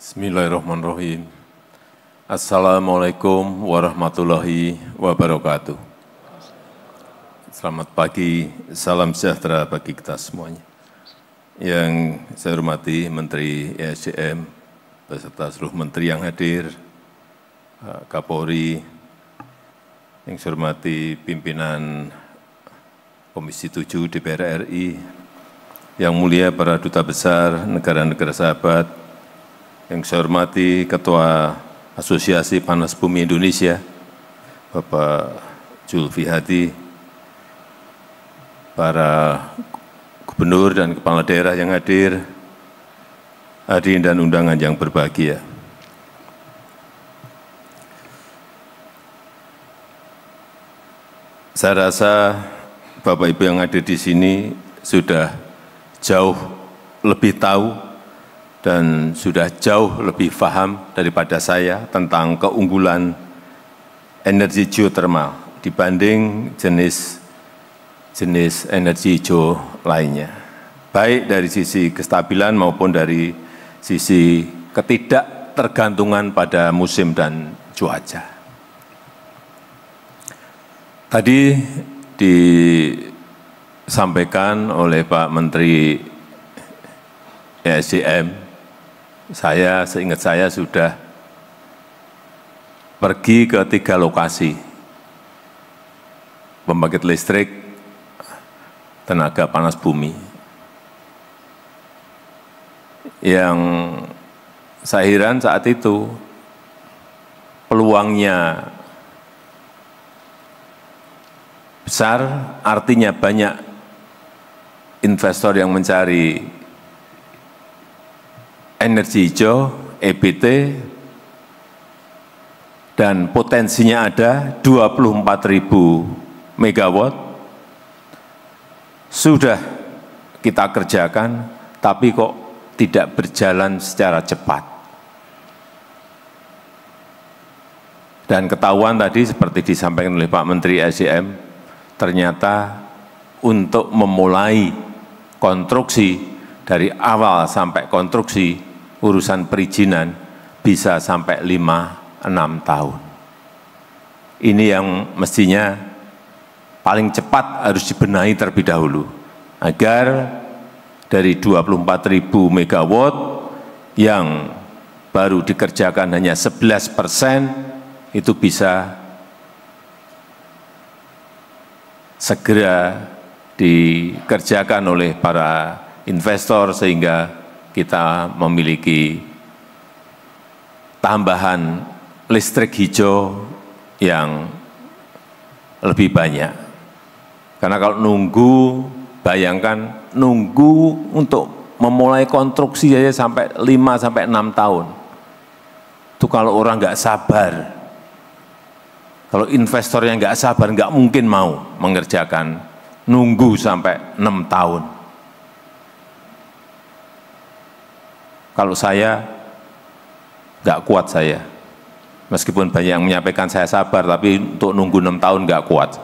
Bismillahirrahmanirrahim. Assalamualaikum warahmatullahi wabarakatuh. Selamat pagi, salam sejahtera bagi kita semuanya. Yang saya hormati Menteri ESDM, beserta seluruh menteri yang hadir, Kapolri, yang saya hormati pimpinan Komisi 7 DPR RI, yang mulia para duta besar negara-negara sahabat, yang saya hormati Ketua Asosiasi Panas Bumi Indonesia, Bapak Zulfi Hadi, para gubernur dan kepala daerah yang hadir, hadirin dan undangan yang berbahagia. Saya rasa Bapak Ibu yang hadir di sini sudah jauh lebih tahu dan sudah jauh lebih paham daripada saya tentang keunggulan energi geotermal dibanding jenis energi hijau lainnya, baik dari sisi kestabilan maupun dari sisi ketidaktergantungan pada musim dan cuaca. Tadi disampaikan oleh Pak Menteri ESDM, saya seingat saya sudah pergi ke 3 lokasi pembangkit listrik tenaga panas bumi yang saya heran saat itu peluangnya besar, artinya banyak investor yang mencari energi hijau, EBT, dan potensinya ada 24.000 megawatt, sudah kita kerjakan, tapi kok tidak berjalan secara cepat. Dan ketahuan tadi seperti disampaikan oleh Pak Menteri SDM, ternyata untuk memulai konstruksi dari awal sampai konstruksi, urusan perizinan bisa sampai 5-6 tahun. Ini yang mestinya paling cepat harus dibenahi terlebih dahulu, agar dari 24.000 megawatt yang baru dikerjakan hanya 11%, itu bisa segera dikerjakan oleh para investor sehingga kita memiliki tambahan listrik hijau yang lebih banyak. Karena kalau nunggu, bayangkan nunggu untuk memulai konstruksi aja sampai 5-6 tahun. Itu kalau orang nggak sabar. Kalau investor yang nggak sabar, nggak mungkin mau mengerjakan, nunggu sampai 6 tahun. Kalau saya, nggak kuat saya. Meskipun banyak yang menyampaikan saya sabar, tapi untuk nunggu 6 tahun nggak kuat.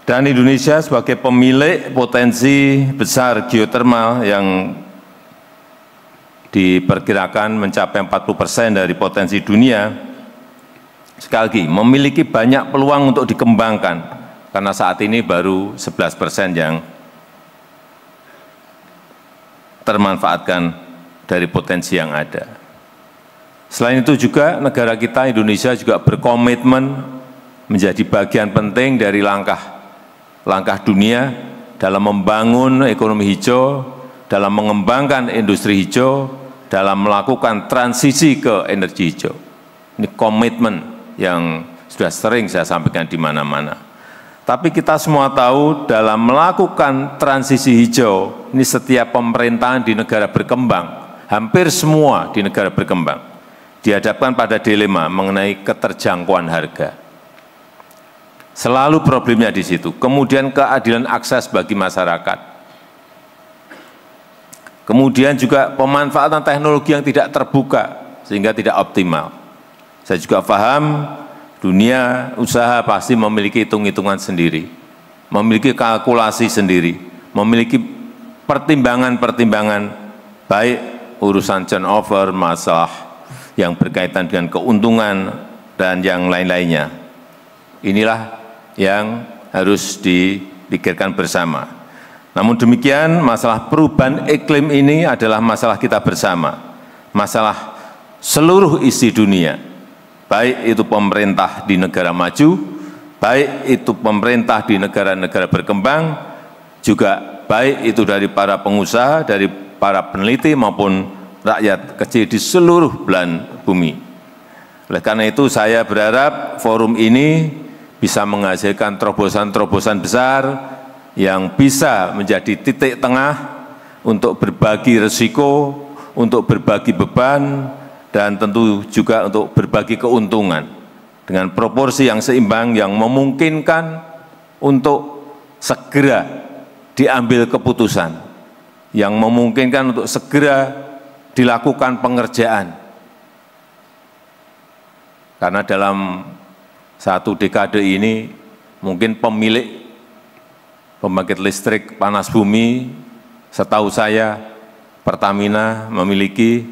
Dan Indonesia sebagai pemilik potensi besar geotermal yang diperkirakan mencapai 40% dari potensi dunia, sekali lagi memiliki banyak peluang untuk dikembangkan, karena saat ini baru 11% yang termanfaatkan dari potensi yang ada. Selain itu juga negara kita Indonesia juga berkomitmen menjadi bagian penting dari langkah dunia dalam membangun ekonomi hijau, dalam mengembangkan industri hijau, dalam melakukan transisi ke energi hijau. Ini komitmen yang sudah sering saya sampaikan di mana-mana. Tapi kita semua tahu dalam melakukan transisi hijau, ini setiap pemerintahan di negara berkembang, hampir semua di negara berkembang, dihadapkan pada dilema mengenai keterjangkauan harga. Selalu problemnya di situ. Kemudian keadilan akses bagi masyarakat. Kemudian juga pemanfaatan teknologi yang tidak terbuka, sehingga tidak optimal. Saya juga paham dunia usaha pasti memiliki hitung-hitungan sendiri, memiliki kalkulasi sendiri, memiliki pertimbangan-pertimbangan baik urusan turnover, masalah yang berkaitan dengan keuntungan, dan yang lain-lainnya. Inilah yang harus dipikirkan bersama. Namun demikian, masalah perubahan iklim ini adalah masalah kita bersama, masalah seluruh isi dunia, baik itu pemerintah di negara maju, baik itu pemerintah di negara-negara berkembang, juga baik itu dari para pengusaha, dari para peneliti maupun rakyat kecil di seluruh belahan bumi. Oleh karena itu saya berharap forum ini bisa menghasilkan terobosan-terobosan besar yang bisa menjadi titik tengah untuk berbagi risiko, untuk berbagi beban, dan tentu juga untuk berbagi keuntungan dengan proporsi yang seimbang yang memungkinkan untuk segera diambil keputusan, yang memungkinkan untuk segera dilakukan pengerjaan. Karena dalam satu dekade ini mungkin pemilik pembangkit listrik panas bumi, setahu saya Pertamina memiliki,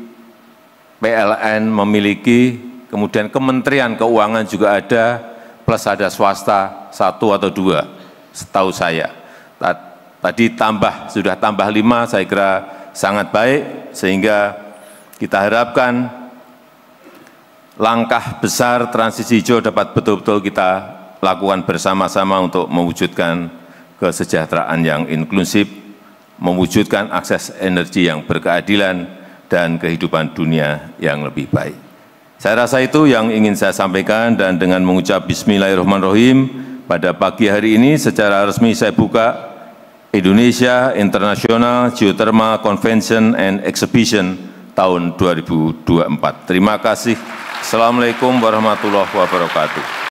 PLN memiliki, kemudian Kementerian Keuangan juga ada, plus ada swasta 1 atau 2, setahu saya. Tadi sudah tambah 5, saya kira sangat baik, sehingga kita harapkan langkah besar transisi hijau dapat betul-betul kita lakukan bersama-sama untuk mewujudkan kesejahteraan yang inklusif, mewujudkan akses energi yang berkeadilan, dan kehidupan dunia yang lebih baik. Saya rasa itu yang ingin saya sampaikan, dan dengan mengucap Bismillahirrahmanirrahim, pada pagi hari ini secara resmi saya buka Indonesia International Geothermal Convention and Exhibition tahun 2024. Terima kasih. Assalamualaikum warahmatullahi wabarakatuh.